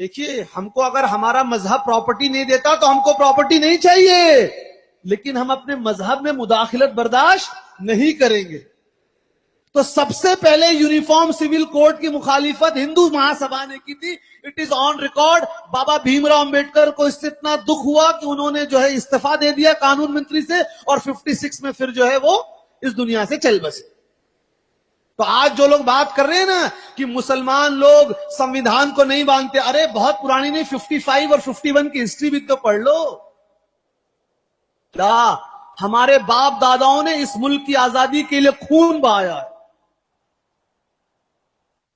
देखिए, हमको अगर हमारा मजहब प्रॉपर्टी नहीं देता तो हमको प्रॉपर्टी नहीं चाहिए, लेकिन हम अपने मजहब में मुदाखिलत बर्दाश्त नहीं करेंगे। तो सबसे पहले यूनिफॉर्म सिविल कोड की मुखालिफत हिंदू महासभा ने की थी। It is on record. Baba Bhimrao Ambedkar को इससे इतना दुख हुआ कि उन्होंने जो है इस्तीफा दे दिया कानून मंत्री से, और 56 में फिर जो है वो इस दुनिया से चल बसे। तो आज जो लोग बात कर रहे हैं ना कि मुसलमान लोग संविधान को नहीं मानते, अरे बहुत पुरानी नहीं, 55 और 51 की हिस्ट्री भी तो पढ़ लो। क्या हमारे बाप दादाओं ने इस मुल्क की आजादी के लिए खून बहाया है।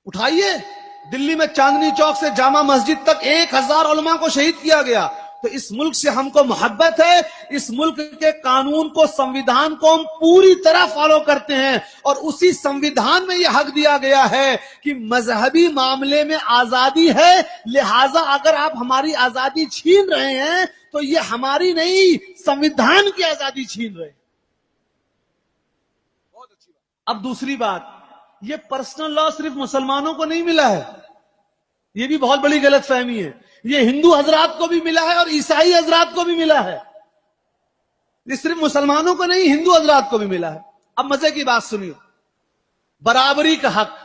उठाइए, दिल्ली में चांदनी चौक से जामा मस्जिद तक 1000 उलमा को शहीद किया गया। तो इस मुल्क से हमको मोहब्बत है, इस मुल्क के कानून को, संविधान को हम पूरी तरह फॉलो करते हैं, और उसी संविधान में यह हक दिया गया है कि मजहबी मामले में आजादी है, लिहाजा अगर आप हमारी आजादी छीन रहे हैं तो ये हमारी नहीं, संविधान की आजादी छीन रहे हैं। बहुत अच्छी बात। अब दूसरी बात, ये पर्सनल लॉ सिर्फ मुसलमानों को नहीं मिला है, ये भी बहुत बड़ी गलतफहमी है। ये हिंदू हजरात को भी मिला है और ईसाई हजरात को भी मिला है। ये सिर्फ मुसलमानों को नहीं, हिंदू हजरात को भी मिला है। अब मजे की बात सुनिए, बराबरी का हक।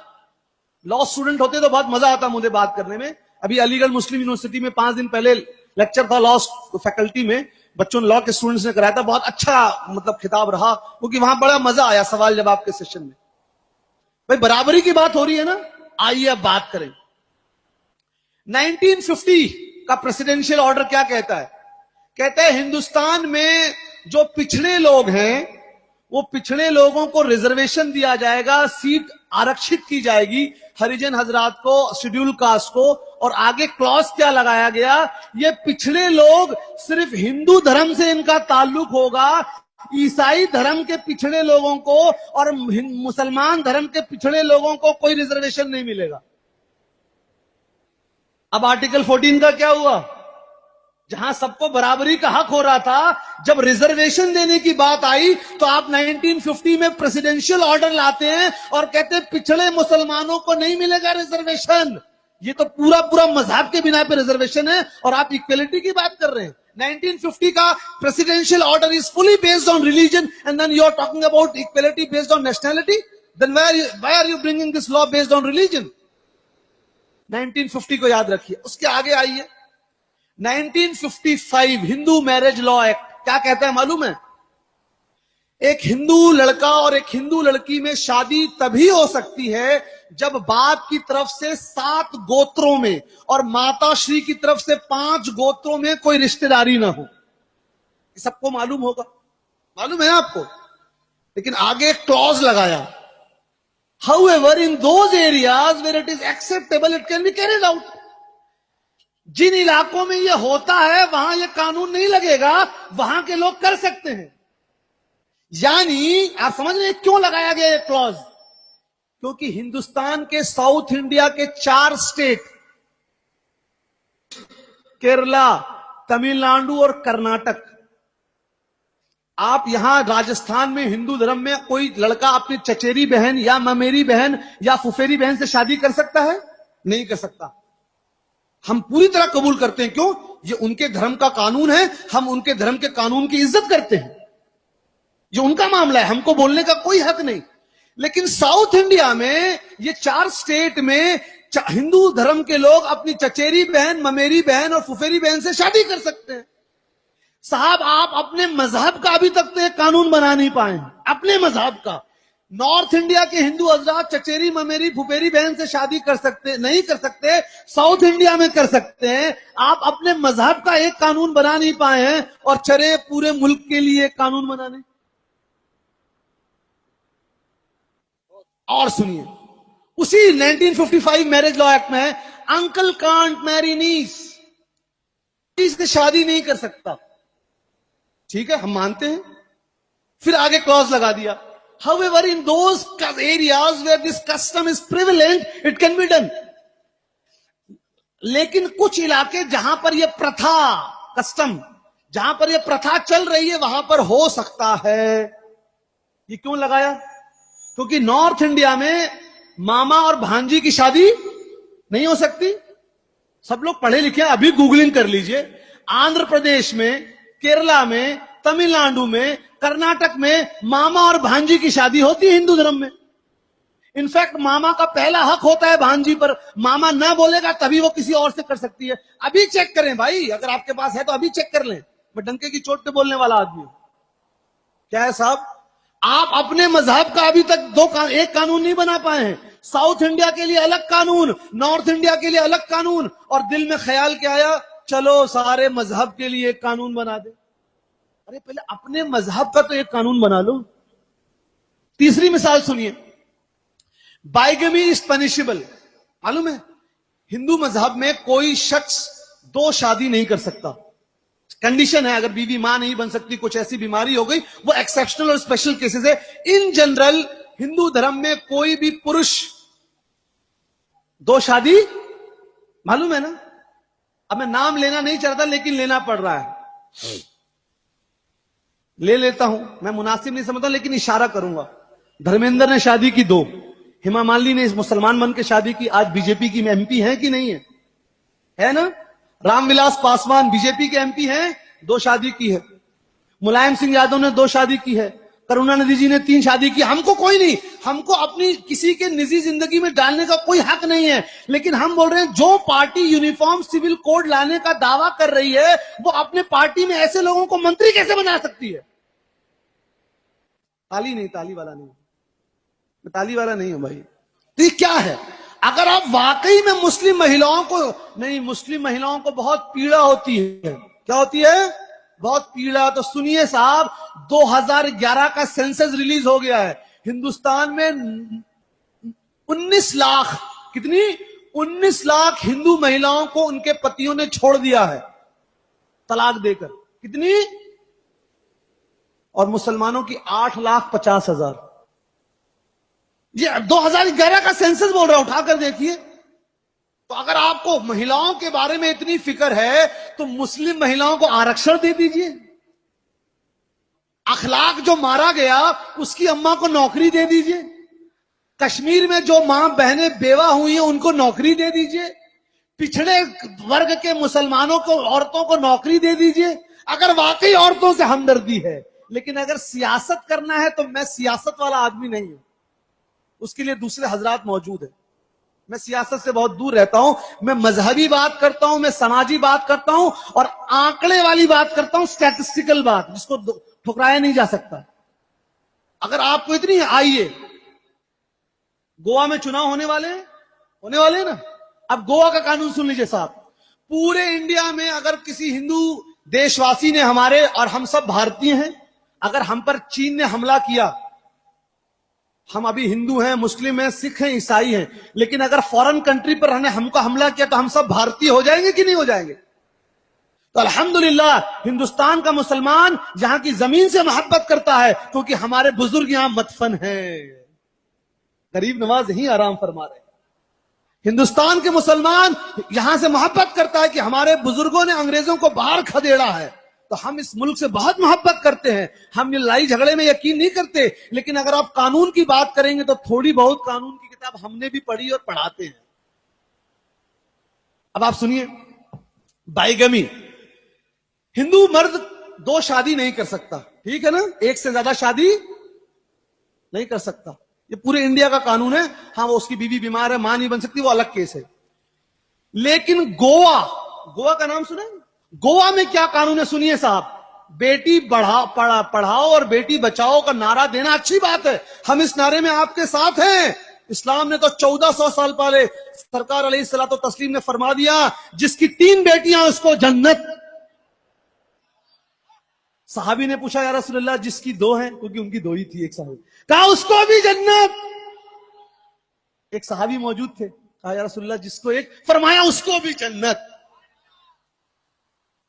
लॉ स्टूडेंट होते तो बहुत मजा आता मुझे बात करने में। अभी अलीगढ़ मुस्लिम यूनिवर्सिटी में 5 दिन पहले लेक्चर था लॉ फैकल्टी में, बच्चों ने, लॉ के स्टूडेंट्स ने कराया था। बहुत अच्छा मतलब खिताब रहा, क्योंकि वहां बड़ा मजा आया सवाल जवाब के सेशन में। भाई बराबरी की बात हो रही है ना, आइए अब बात करें। 1950 का प्रेसिडेंशियल ऑर्डर क्या कहता है? कहता है हिंदुस्तान में जो पिछड़े लोग हैं, वो पिछड़े लोगों को रिजर्वेशन दिया जाएगा, सीट आरक्षित की जाएगी, हरिजन हजरात को, शेड्यूल कास्ट को। और आगे क्लॉज क्या लगाया गया? ये पिछड़े लोग सिर्फ हिंदू धर्म से इनका ताल्लुक होगा, ईसाई धर्म के पिछड़े लोगों को और मुसलमान धर्म के पिछड़े लोगों को कोई रिजर्वेशन नहीं मिलेगा। अब आर्टिकल 14 का क्या हुआ? जहां सबको बराबरी का हक हो रहा था, जब रिजर्वेशन देने की बात आई तो आप 1950 में प्रेसिडेंशियल ऑर्डर लाते हैं और कहते हैं पिछड़े मुसलमानों को नहीं मिलेगा रिजर्वेशन। ये तो पूरा मजहब के बिना पे रिजर्वेशन है, और आप इक्वलिटी की बात कर रहे हैं। 1950 का presidential order is fully based on religion, and then you are talking about equality based on nationality. Then why are you bringing this law based on religion? 1950 को याद रखिए। उसके आगे आइए, 1955 हिंदू मैरिज लॉ एक्ट क्या कहता है मालूम है? एक हिंदू लड़का और एक हिंदू लड़की में शादी तभी हो सकती है जब बाप की तरफ से 7 गोत्रों में और माता श्री की तरफ से 5 गोत्रों में कोई रिश्तेदारी ना हो। ये सबको मालूम होगा, मालूम है आपको। लेकिन आगे एक क्लॉज लगाया, however in those areas where it is acceptable it can be carried out। जिन इलाकों में यह होता है वहां यह कानून नहीं लगेगा, वहां के लोग कर सकते हैं। यानी आप समझ रहे हैं क्यों लगाया गया ये क्लॉज? क्योंकि हिंदुस्तान के साउथ इंडिया के 4 स्टेट, केरला, तमिलनाडु और कर्नाटक, आप यहां राजस्थान में हिंदू धर्म में कोई लड़का अपनी चचेरी बहन या ममेरी बहन या फुफेरी बहन से शादी कर सकता है? नहीं कर सकता। हम पूरी तरह कबूल करते हैं। क्यों? ये उनके धर्म का कानून है, हम उनके धर्म के कानून की इज्जत करते हैं। ये उनका मामला है, हमको बोलने का कोई हक नहीं। लेकिन साउथ इंडिया में ये 4 स्टेट में हिंदू धर्म के लोग अपनी चचेरी बहन, ममेरी बहन और फुफेरी बहन से शादी कर सकते हैं। साहब, आप अपने मजहब का अभी तक तो एक कानून बना नहीं पाए हैं, अपने मजहब का। नॉर्थ इंडिया के हिंदू हजरात चचेरी, ममेरी, फुफेरी बहन से शादी कर सकते नहीं कर सकते, साउथ इंडिया में कर सकते हैं। आप अपने मजहब का एक कानून बना नहीं पाए हैं और चरे पूरे मुल्क के लिए एक कानून बनाने। और सुनिए, उसी 1955 मैरिज लॉ एक्ट में अंकल कांट मैरी नीस, से शादी नहीं कर सकता। ठीक है, हम मानते हैं। फिर आगे क्लॉज लगा दिया, however in those areas where this custom is prevalent it can be done। लेकिन कुछ इलाके जहां पर यह प्रथा, कस्टम, जहां पर यह प्रथा चल रही है वहां पर हो सकता है। ये क्यों लगाया? क्योंकि नॉर्थ इंडिया में मामा और भांजी की शादी नहीं हो सकती, सब लोग पढ़े लिखे हैं, अभी गूगलिंग कर लीजिए। आंध्र प्रदेश में, केरला में, तमिलनाडु में, कर्नाटक में मामा और भांजी की शादी होती है हिंदू धर्म में। इनफैक्ट मामा का पहला हक होता है भांजी पर, मामा ना बोलेगा तभी वो किसी और से कर सकती है। अभी चेक करें भाई, अगर आपके पास है तो अभी चेक कर लें। मैं डंके की चोट पे बोलने वाला आदमी हूं। क्या है साहब, आप अपने मजहब का अभी तक एक कानून नहीं बना पाए हैं। साउथ इंडिया के लिए अलग कानून, नॉर्थ इंडिया के लिए अलग कानून, और दिल में ख्याल क्या आया, चलो सारे मजहब के लिए एक कानून बना दे। अरे पहले अपने मजहब का तो एक कानून बना लो। तीसरी मिसाल सुनिए, बाइगमी इज पनिशेबल। मालूम है, हिंदू मजहब में कोई शख्स 2 शादी नहीं कर सकता। कंडीशन है, अगर बीवी मां नहीं बन सकती, कुछ ऐसी बीमारी हो गई, वो एक्सेप्शनल और स्पेशल केसेस है। इन जनरल हिंदू धर्म में कोई भी पुरुष 2 शादी, मालूम है ना। अब मैं नाम लेना नहीं चाहता लेकिन लेना पड़ रहा है, ले लेता हूं। मैं मुनासिब नहीं समझता लेकिन इशारा करूंगा। धर्मेंद्र ने शादी की 2, हेमा मालिनी ने मुसलमान बन के शादी की, आज बीजेपी की एमपी है कि नहीं है ना। रामविलास पासवान बीजेपी के एमपी हैं, 2 शादी की है। मुलायम सिंह यादव ने 2 शादी की है। करुणानिधि जी ने 3 शादी की। हमको कोई नहीं, हमको अपनी किसी के निजी जिंदगी में डालने का कोई हक नहीं है। लेकिन हम बोल रहे हैं, जो पार्टी यूनिफॉर्म सिविल कोड लाने का दावा कर रही है, वो अपने पार्टी में ऐसे लोगों को मंत्री कैसे बना सकती है। ताली नहीं, ताली वाला नहीं, मैं ताली वाला नहीं हूं भाई। तो ये क्या है, अगर आप वाकई में मुस्लिम महिलाओं को, नहीं, मुस्लिम महिलाओं को बहुत पीड़ा होती है। क्या होती है, बहुत पीड़ा। तो सुनिए साहब, 2011 का सेंसस रिलीज हो गया है। हिंदुस्तान में 19 लाख, कितनी, 19 लाख हिंदू महिलाओं को उनके पतियों ने छोड़ दिया है तलाक देकर। कितनी, और मुसलमानों की 8,50,000। ये 2011 का सेंसस बोल रहा है, उठाकर देखिए। तो अगर आपको महिलाओं के बारे में इतनी फिक्र है तो मुस्लिम महिलाओं को आरक्षण दे दीजिए। अखलाक जो मारा गया उसकी अम्मा को नौकरी दे दीजिए। कश्मीर में जो मां बहनें बेवा हुई हैं उनको नौकरी दे दीजिए। पिछड़े वर्ग के मुसलमानों को, औरतों को नौकरी दे दीजिए, अगर वाकई औरतों से हमदर्दी है। लेकिन अगर सियासत करना है तो मैं सियासत वाला आदमी नहीं हूं, उसके लिए दूसरे हजरात मौजूद है। मैं सियासत से बहुत दूर रहता हूं। मैं मजहबी बात करता हूं, मैं समाजी बात करता हूं, और आंकड़े वाली बात करता हूं, स्टैटिस्टिकल बात, जिसको ठुकराया नहीं जा सकता। अगर आपको इतनी, आइए, गोवा में चुनाव होने वाले ना। अब गोवा का कानून सुन लीजिए साहब। पूरे इंडिया में अगर किसी हिंदू देशवासी ने हमारे, और हम सब भारतीय हैं, अगर हम पर चीन ने हमला किया, हम अभी हिंदू हैं, मुस्लिम हैं, सिख हैं, ईसाई हैं, लेकिन अगर फॉरेन कंट्री पर हमको हमला किया तो हम सब भारतीय हो जाएंगे कि नहीं हो जाएंगे। तो अल्हम्दुलिल्लाह हिंदुस्तान का मुसलमान यहां की जमीन से मोहब्बत करता है, क्योंकि हमारे बुजुर्ग यहां मदफन हैं। गरीब नवाज यहीं आराम फरमा रहे हैं। हिंदुस्तान के मुसलमान यहां से मोहब्बत करता है कि हमारे बुजुर्गों ने अंग्रेजों को बाहर खदेड़ा है, तो हम इस मुल्क से बहुत मोहब्बत करते हैं। हम ये लड़ाई झगड़े में यकीन नहीं करते। लेकिन अगर आप कानून की बात करेंगे तो थोड़ी बहुत कानून की किताब हमने भी पढ़ी और पढ़ाते हैं। अब आप सुनिए, बाइगमी, हिंदू मर्द 2 शादी नहीं कर सकता, ठीक है ना, 1 से ज्यादा शादी नहीं कर सकता। ये पूरे इंडिया का कानून है। हाँ, वो उसकी बीवी बीमार है, मां नहीं बन सकती, वो अलग केस है। लेकिन गोवा का नाम सुना? गोवा में क्या कानून है, सुनिए साहब। बेटी पढ़ाओ और बेटी बचाओ का नारा देना अच्छी बात है, हम इस नारे में आपके साथ हैं। इस्लाम ने तो 1400 साल पहले सरकार अलैहिस्सलातो तस्लीम ने फरमा दिया, जिसकी 3 बेटियां उसको जन्नत। सहाबी ने पूछा, या रसूलल्लाह जिसकी 2 हैं, क्योंकि उनकी 2 ही थी, एक सहाबी, कहा उसको भी जन्नत। एक सहाबी मौजूद थे, कहा या रसूलल्लाह जिसको 1, फरमाया उसको भी जन्नत।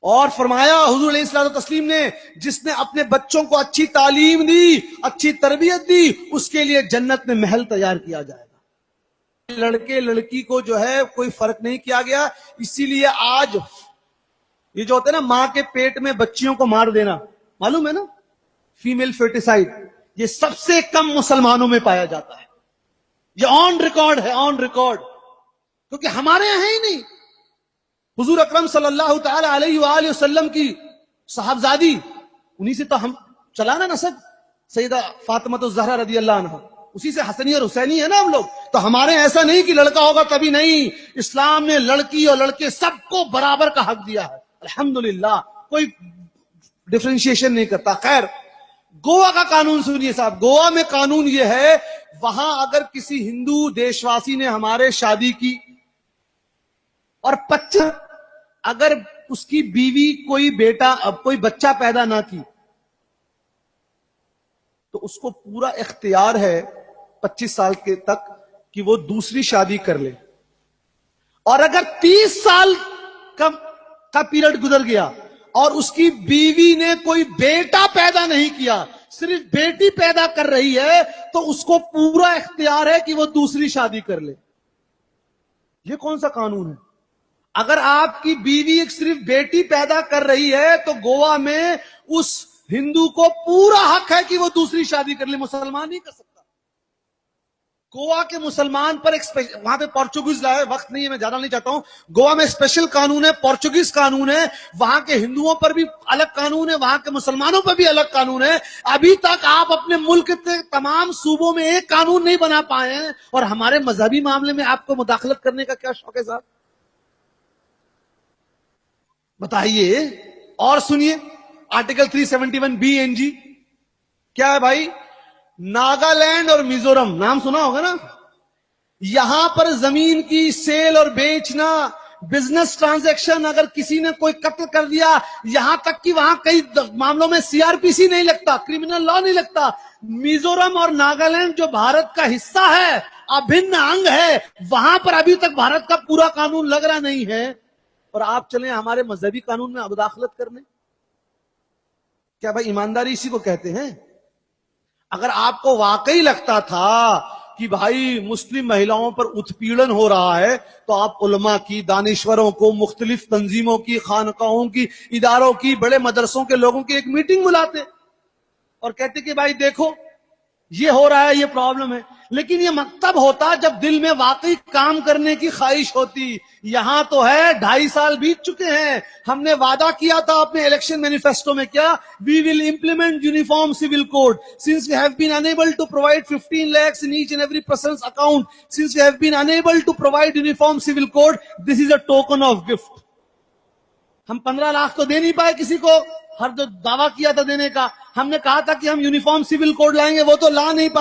और फरमाया हुजूर अलैहिस्सलातो तस्लीम ने, जिसने अपने बच्चों को अच्छी तालीम दी, अच्छी तरबियत दी, उसके लिए जन्नत में महल तैयार किया जाएगा। लड़के लड़की को जो है कोई फर्क नहीं किया गया। इसीलिए आज ये जो होता है ना, मां के पेट में बच्चियों को मार देना, मालूम है ना, फीमेल फेटिसाइड, ये सबसे कम मुसलमानों में पाया जाता है। ये ऑन रिकॉर्ड है, ऑन रिकॉर्ड, क्योंकि हमारे यहां है ही नहीं। हुजूर अकरम सल्लल्लाहु ताला अलैहि वसल्लम की साहबजादी, उन्हीं से तो हम चला ना नसब, सैयदा फातिमा तो जहरा रदी अल्लाह अन्हा, उसी से हसनी और हुसैनी है ना हम लोग। तो हमारे ऐसा नहीं कि लड़का होगा तभी, नहीं, इस्लाम ने लड़की और लड़के सबको बराबर का हक दिया है, अल्हम्दुलिल्लाह, कोई डिफरेंशिएशन नहीं करता। खैर, गोवा का कानून सुनिए साहब। गोवा में कानून यह है, वहां अगर किसी हिंदू देशवासी ने हमारे शादी की और 25 अगर उसकी बीवी कोई बच्चा पैदा ना की, तो उसको पूरा इख्तियार है 25 साल के तक कि वो दूसरी शादी कर ले। और अगर 30 साल का पीरियड गुजर गया और उसकी बीवी ने कोई बेटा पैदा नहीं किया, सिर्फ बेटी पैदा कर रही है, तो उसको पूरा इख्तियार है कि वो दूसरी शादी कर ले। ये कौन सा कानून है? अगर आपकी बीवी एक सिर्फ बेटी पैदा कर रही है तो गोवा में उस हिंदू को पूरा हक है कि वो दूसरी शादी कर ले, मुसलमान नहीं कर सकता। गोवा के मुसलमान पर एक वहां पे पोर्चुगीज लाए, वक्त नहीं है, मैं ज्यादा नहीं चाहता हूं। गोवा में स्पेशल कानून है, पोर्चुगीज कानून है, वहां के हिंदुओं पर भी अलग कानून है, वहां के मुसलमानों पर भी अलग कानून है। अभी तक आप अपने मुल्क के तमाम सूबों में एक कानून नहीं बना पाए हैं, और हमारे मजहबी मामले में आपको मुदाखलत करने का क्या शौक है साहब, बताइए। और सुनिए, आर्टिकल 371 BNG क्या है भाई? नागालैंड और मिजोरम, नाम सुना होगा ना, यहां पर जमीन की सेल और बेचना, बिजनेस ट्रांजैक्शन, अगर किसी ने कोई कत्ल कर दिया, यहां तक कि वहां कई मामलों में CRPC नहीं लगता, क्रिमिनल लॉ नहीं लगता। मिजोरम और नागालैंड जो भारत का हिस्सा है, अभिन्न अंग है, वहां पर अभी तक भारत का पूरा कानून लग रहा नहीं है, और आप चले हमारे मजहबी कानून में मुदाखलत करने। क्या भाई ईमानदारी इसी को कहते हैं? अगर आपको वाकई लगता था कि भाई मुस्लिम महिलाओं पर उत्पीड़न हो रहा है, तो आप उलमा की, दानिश्वरों को, मुख्तलिफ तंजीमों की, खानकाहों की, इदारों की, बड़े मदरसों के लोगों की एक मीटिंग बुलाते और कहते कि भाई देखो ये हो रहा है, ये प्रॉब्लम है। लेकिन ये तब होता जब दिल में वाकई काम करने की ख्वाहिश होती। यहां तो है 2.5 साल बीत चुके हैं, हमने वादा किया था अपने इलेक्शन मैनिफेस्टो में, क्या? We will implement uniform civil code since we have been unable to provide 15 lakhs in each and every person's account, since we have been unable to provide uniform civil code, this is a token of gift। हम 15 लाख तो दे नहीं पाए किसी को, हर जो दावा किया था देने का, हमने कहा था कि हम यूनिफॉर्म सिविल कोड लाएंगे, वो तो ला नहीं पाए।